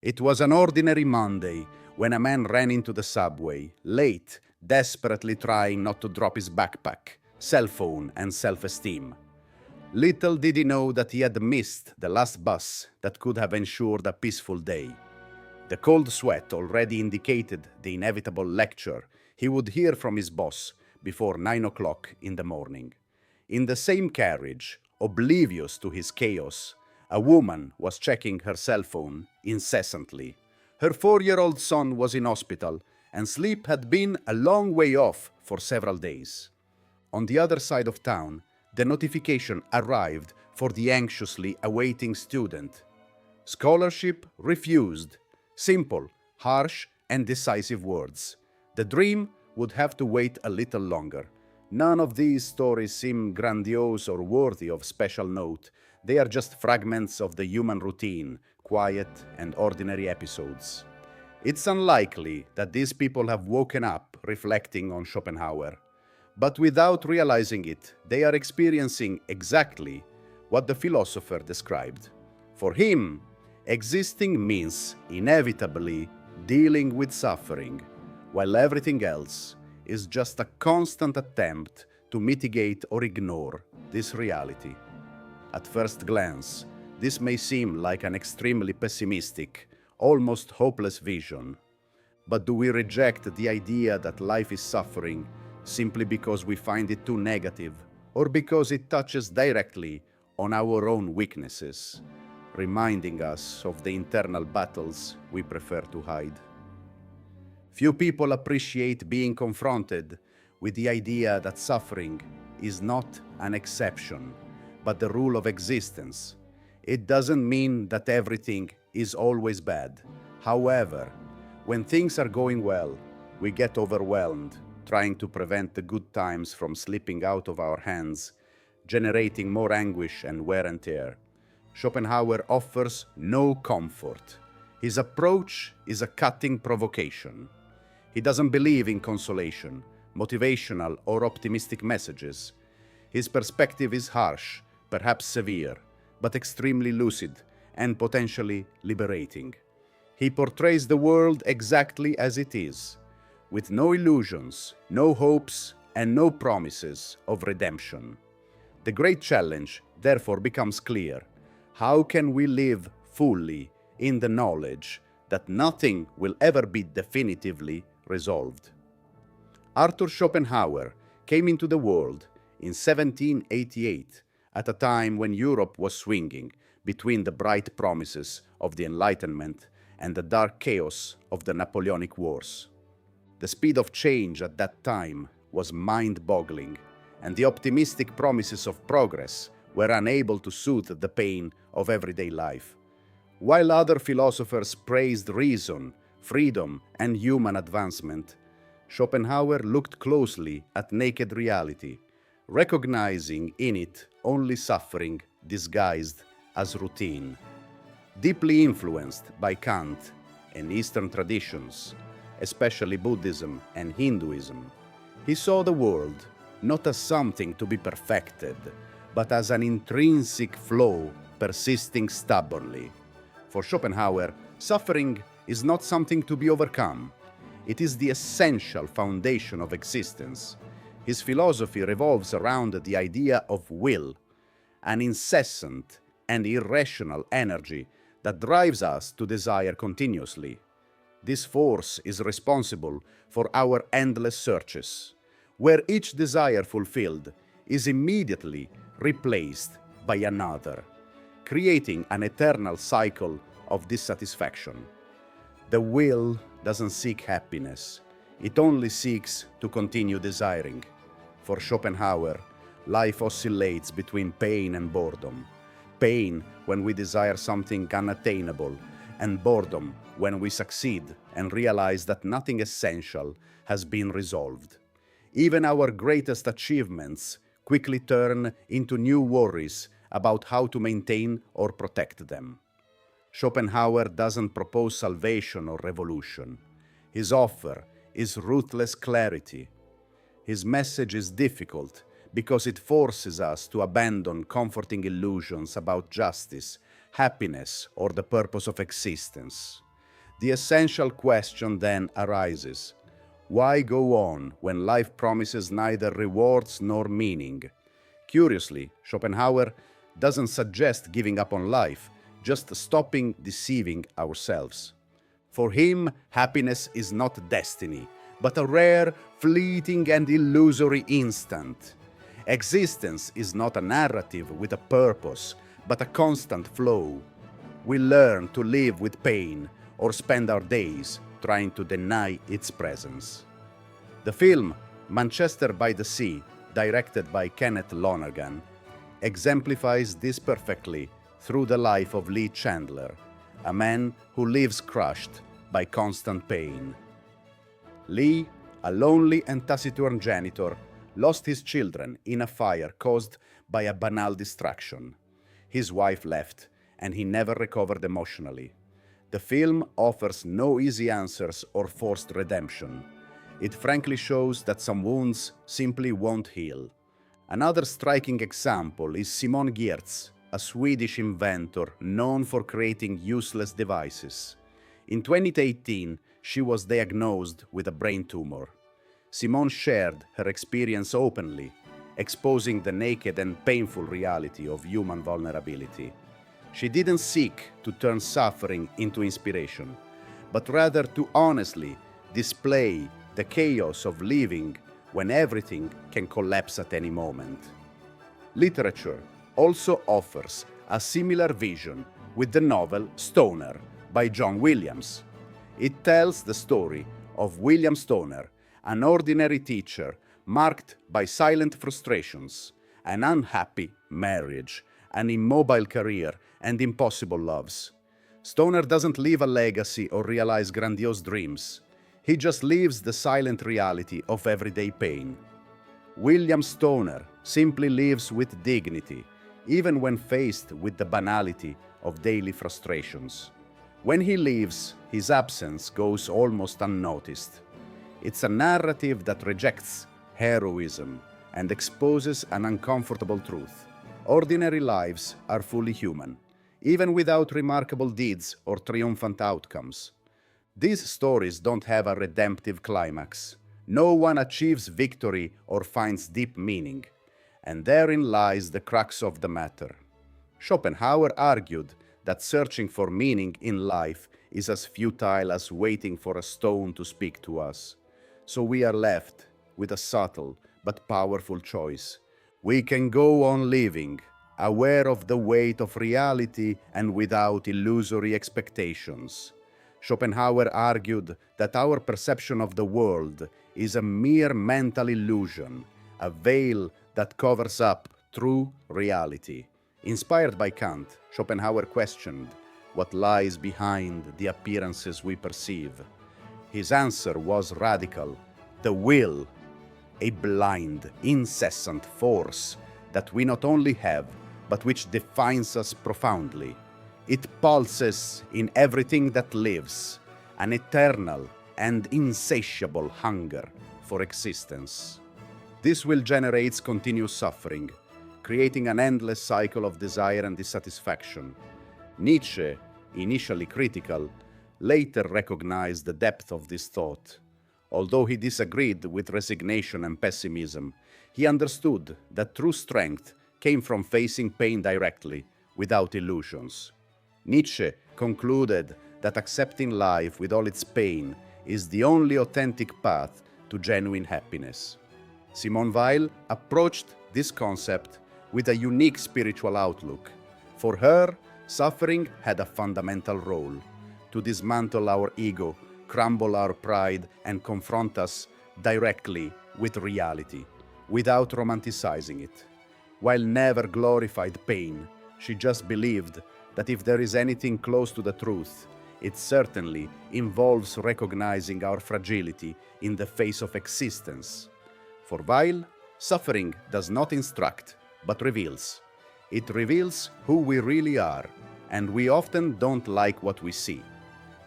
It was an ordinary Monday when a man ran into the subway, late, desperately trying not to drop his backpack, cell phone, and self-esteem. Little did he know that he had missed the last bus that could have ensured a peaceful day. The cold sweat already indicated the inevitable lecture he would hear from his boss before 9 o'clock in the morning. In the same carriage, oblivious to his chaos, a woman was checking her cell phone incessantly. Her 4-year-old son was in hospital, and sleep had been a long way off for several days. On the other side of town, the notification arrived for the anxiously awaiting student. Scholarship refused. Simple, harsh, and decisive words. The dream would have to wait a little longer. None of these stories seem grandiose or worthy of special note. They are just fragments of the human routine, quiet and ordinary episodes. It's unlikely that these people have woken up reflecting on Schopenhauer. But without realizing it, they are experiencing exactly what the philosopher described. For him, existing means inevitably dealing with suffering, while everything else is just a constant attempt to mitigate or ignore this reality. At first glance, this may seem like an extremely pessimistic, almost hopeless vision. But do we reject the idea that life is suffering simply because we find it too negative, or because it touches directly on our own weaknesses, reminding us of the internal battles we prefer to hide? Few people appreciate being confronted with the idea that suffering is not an exception, but the rule of existence. It doesn't mean that everything is always bad. However, when things are going well, we get overwhelmed, trying to prevent the good times from slipping out of our hands, generating more anguish and wear and tear. Schopenhauer offers no comfort. His approach is a cutting provocation. He doesn't believe in consolation, motivational or optimistic messages. His perspective is harsh, perhaps severe, but extremely lucid and potentially liberating. He portrays the world exactly as it is, with no illusions, no hopes, and no promises of redemption. The great challenge, therefore, becomes clear. How can we live fully in the knowledge that nothing will ever be definitively resolved? Arthur Schopenhauer came into the world in 1788, at a time when Europe was swinging between the bright promises of the Enlightenment and the dark chaos of the Napoleonic Wars. The speed of change at that time was mind-boggling, and the optimistic promises of progress were unable to soothe the pain of everyday life. While other philosophers praised reason, freedom, and human advancement, Schopenhauer looked closely at naked reality, recognizing in it only suffering disguised as routine. Deeply influenced by Kant and Eastern traditions, especially Buddhism and Hinduism, he saw the world not as something to be perfected, but as an intrinsic flow persisting stubbornly. For Schopenhauer, suffering is not something to be overcome. It is the essential foundation of existence. His philosophy revolves around the idea of will, an incessant and irrational energy that drives us to desire continuously. This force is responsible for our endless searches, where each desire fulfilled is immediately replaced by another, creating an eternal cycle of dissatisfaction. The will doesn't seek happiness. It only seeks to continue desiring. For Schopenhauer, life oscillates between pain and boredom. Pain when we desire something unattainable, and boredom when we succeed and realize that nothing essential has been resolved. Even our greatest achievements quickly turn into new worries about how to maintain or protect them. Schopenhauer doesn't propose salvation or revolution. His offer is ruthless clarity. His message is difficult because it forces us to abandon comforting illusions about justice, happiness, or the purpose of existence. The essential question then arises: why go on when life promises neither rewards nor meaning? Curiously, Schopenhauer doesn't suggest giving up on life, just stopping deceiving ourselves. For him, happiness is not destiny, but a rare, fleeting, and illusory instant. Existence is not a narrative with a purpose, but a constant flow. We learn to live with pain or spend our days trying to deny its presence. The film Manchester by the Sea, directed by Kenneth Lonergan, exemplifies this perfectly through the life of Lee Chandler, a man who lives crushed by constant pain. Lee, a lonely and taciturn janitor, lost his children in a fire caused by a banal distraction. His wife left, and he never recovered emotionally. The film offers no easy answers or forced redemption. It frankly shows that some wounds simply won't heal. Another striking example is Simone Giertz, a Swedish inventor known for creating useless devices. In 2018, she was diagnosed with a brain tumor. Simone shared her experience openly, exposing the naked and painful reality of human vulnerability. She didn't seek to turn suffering into inspiration, but rather to honestly display the chaos of living when everything can collapse at any moment. Literature also offers a similar vision with the novel Stoner by John Williams. It tells the story of William Stoner, an ordinary teacher marked by silent frustrations, an unhappy marriage, an immobile career, and impossible loves. Stoner doesn't leave a legacy or realize grandiose dreams. He just lives the silent reality of everyday pain. William Stoner simply lives with dignity, even when faced with the banality of daily frustrations. When he leaves, his absence goes almost unnoticed. It's a narrative that rejects heroism and exposes an uncomfortable truth. Ordinary lives are fully human, even without remarkable deeds or triumphant outcomes. These stories don't have a redemptive climax. No one achieves victory or finds deep meaning, and therein lies the crux of the matter. Schopenhauer argued that searching for meaning in life is as futile as waiting for a stone to speak to us. So we are left with a subtle but powerful choice. We can go on living, aware of the weight of reality and without illusory expectations. Schopenhauer argued that our perception of the world is a mere mental illusion, a veil that covers up true reality. Inspired by Kant, Schopenhauer questioned what lies behind the appearances we perceive. His answer was radical: the will, a blind, incessant force that we not only have, but which defines us profoundly. It pulses in everything that lives, an eternal and insatiable hunger for existence. This will generates continuous suffering, creating an endless cycle of desire and dissatisfaction. Nietzsche, initially critical, later recognized the depth of this thought. Although he disagreed with resignation and pessimism, he understood that true strength came from facing pain directly, without illusions. Nietzsche concluded that accepting life with all its pain is the only authentic path to genuine happiness. Simone Weil approached this concept with a unique spiritual outlook. For her, suffering had a fundamental role: to dismantle our ego, crumble our pride, and confront us directly with reality, without romanticizing it. While never glorified pain, she just believed that if there is anything close to the truth, it certainly involves recognizing our fragility in the face of existence. For Weil, suffering does not instruct, but reveals. It reveals who we really are, and we often don't like what we see.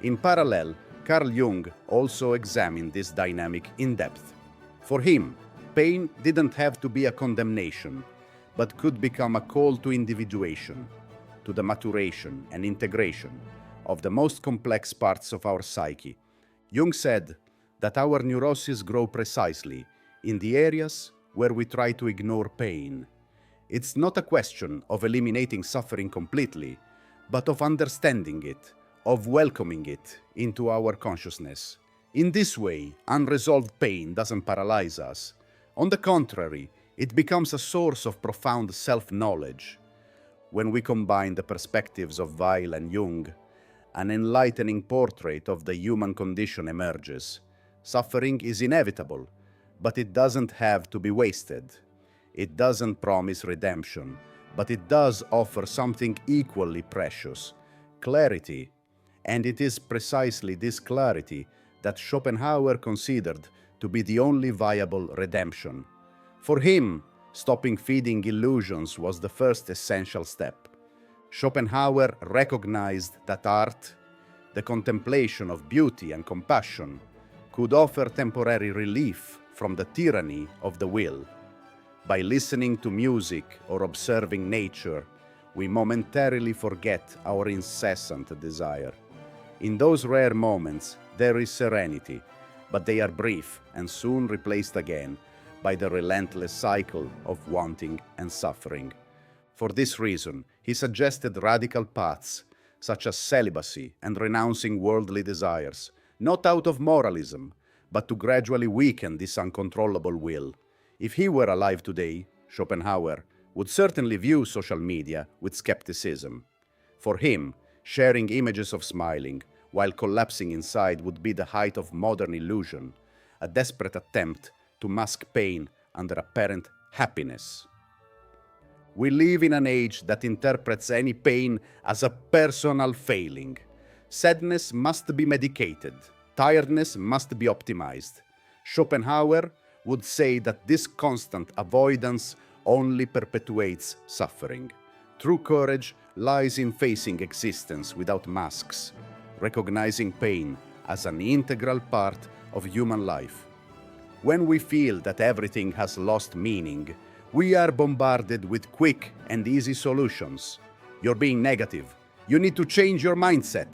In parallel, Carl Jung also examined this dynamic in depth. For him, pain didn't have to be a condemnation, but could become a call to individuation, to the maturation and integration of the most complex parts of our psyche. Jung said that our neuroses grow precisely in the areas where we try to ignore pain. It's not a question of eliminating suffering completely, but of understanding it, of welcoming it into our consciousness. In this way, unresolved pain doesn't paralyze us. On the contrary, it becomes a source of profound self-knowledge. When we combine the perspectives of Weil and Jung, an enlightening portrait of the human condition emerges. Suffering is inevitable, but it doesn't have to be wasted. It doesn't promise redemption, but it does offer something equally precious: clarity. And it is precisely this clarity that Schopenhauer considered to be the only viable redemption. For him, stopping feeding illusions was the first essential step. Schopenhauer recognized that art, the contemplation of beauty and compassion, could offer temporary relief from the tyranny of the will. By listening to music or observing nature, we momentarily forget our incessant desire. In those rare moments, there is serenity, but they are brief and soon replaced again by the relentless cycle of wanting and suffering. For this reason, he suggested radical paths, such as celibacy and renouncing worldly desires, not out of moralism, but to gradually weaken this uncontrollable will. If he were alive today, Schopenhauer would certainly view social media with skepticism. For him, sharing images of smiling while collapsing inside would be the height of modern illusion, a desperate attempt to mask pain under apparent happiness. We live in an age that interprets any pain as a personal failing. Sadness must be medicated. Tiredness must be optimized. Schopenhauer would say that this constant avoidance only perpetuates suffering. True courage lies in facing existence without masks, recognizing pain as an integral part of human life. When we feel that everything has lost meaning, we are bombarded with quick and easy solutions. You're being negative. You need to change your mindset.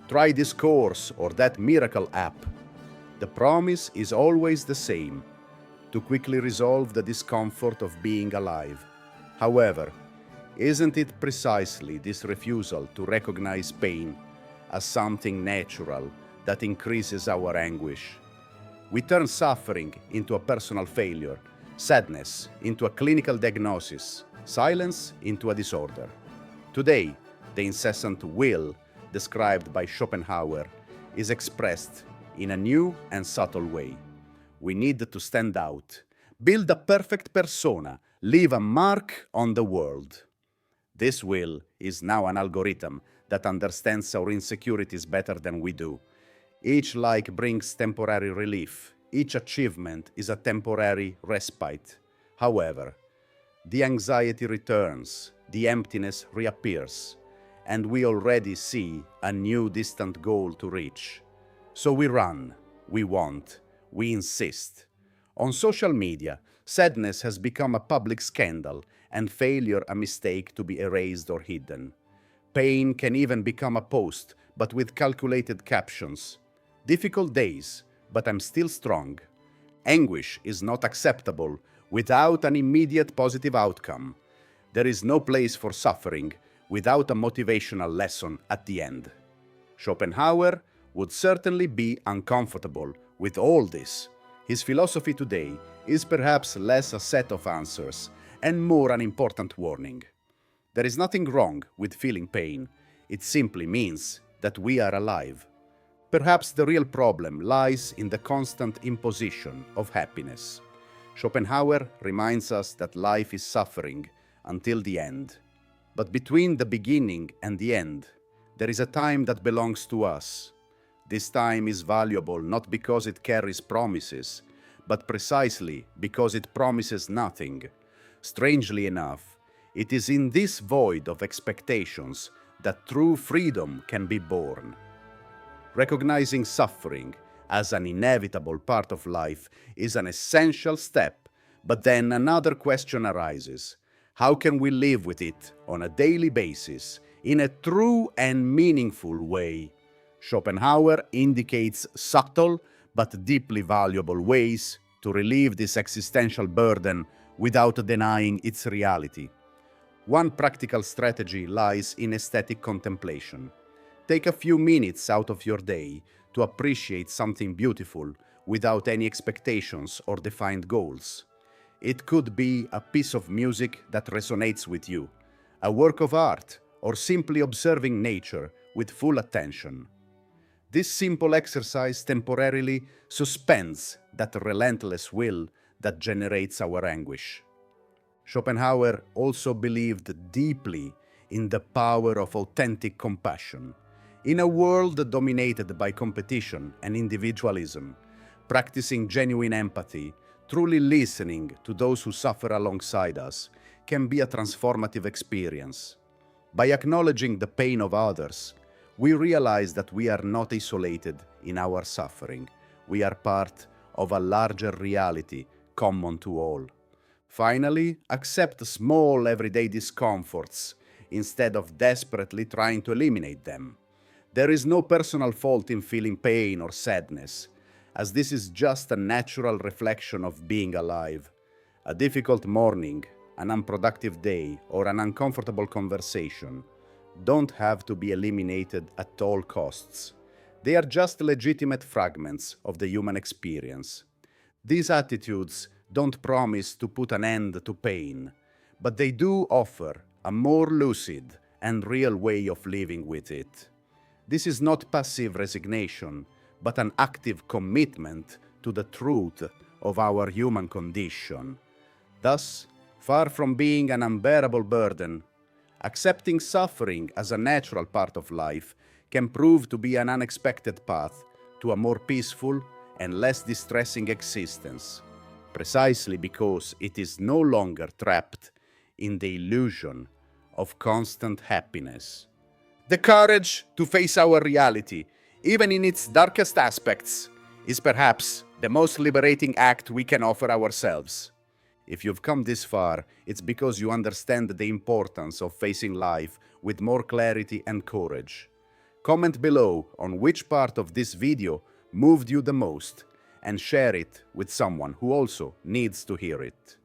Try this course or that miracle app. The promise is always the same: to quickly resolve the discomfort of being alive. However, isn't it precisely this refusal to recognize pain as something natural that increases our anguish? We turn suffering into a personal failure, sadness into a clinical diagnosis, silence into a disorder. Today, the incessant will described by Schopenhauer is expressed in a new and subtle way. We need to stand out, build a perfect persona, leave a mark on the world. This will is now an algorithm that understands our insecurities better than we do. Each like brings temporary relief. Each achievement is a temporary respite. However, the anxiety returns, the emptiness reappears, and we already see a new distant goal to reach. So we run, we want, we insist. On social media, sadness has become a public scandal and failure a mistake to be erased or hidden. Pain can even become a post, but with calculated captions. Difficult days, but I'm still strong. Anguish is not acceptable without an immediate positive outcome. There is no place for suffering without a motivational lesson at the end. Schopenhauer would certainly be uncomfortable with all this. His philosophy today is perhaps less a set of answers and more an important warning. There is nothing wrong with feeling pain. It simply means that we are alive. Perhaps the real problem lies in the constant imposition of happiness. Schopenhauer reminds us that life is suffering until the end. But between the beginning and the end, there is a time that belongs to us. This time is valuable not because it carries promises, but precisely because it promises nothing. Strangely enough, it is in this void of expectations that true freedom can be born. Recognizing suffering as an inevitable part of life is an essential step, but then another question arises. How can we live with it on a daily basis in a true and meaningful way. Schopenhauer indicates subtle but deeply valuable ways to relieve this existential burden without denying its reality. One practical strategy lies in aesthetic contemplation. Take a few minutes out of your day to appreciate something beautiful without any expectations or defined goals. It could be a piece of music that resonates with you, a work of art, or simply observing nature with full attention. This simple exercise temporarily suspends that relentless will that generates our anguish. Schopenhauer also believed deeply in the power of authentic compassion. In a world dominated by competition and individualism, practicing genuine empathy, truly listening to those who suffer alongside us, can be a transformative experience. By acknowledging the pain of others, we realize that we are not isolated in our suffering. We are part of a larger reality common to all. Finally, accept small everyday discomforts instead of desperately trying to eliminate them. There is no personal fault in feeling pain or sadness, as this is just a natural reflection of being alive. A difficult morning, an unproductive day, or an uncomfortable conversation don't have to be eliminated at all costs. They are just legitimate fragments of the human experience. These attitudes don't promise to put an end to pain, but they do offer a more lucid and real way of living with it. This is not passive resignation, but an active commitment to the truth of our human condition. Thus, far from being an unbearable burden, accepting suffering as a natural part of life can prove to be an unexpected path to a more peaceful and less distressing existence, precisely because it is no longer trapped in the illusion of constant happiness. The courage to face our reality, even in its darkest aspects, is perhaps the most liberating act we can offer ourselves. If you've come this far, it's because you understand the importance of facing life with more clarity and courage. Comment below on which part of this video moved you the most and share it with someone who also needs to hear it.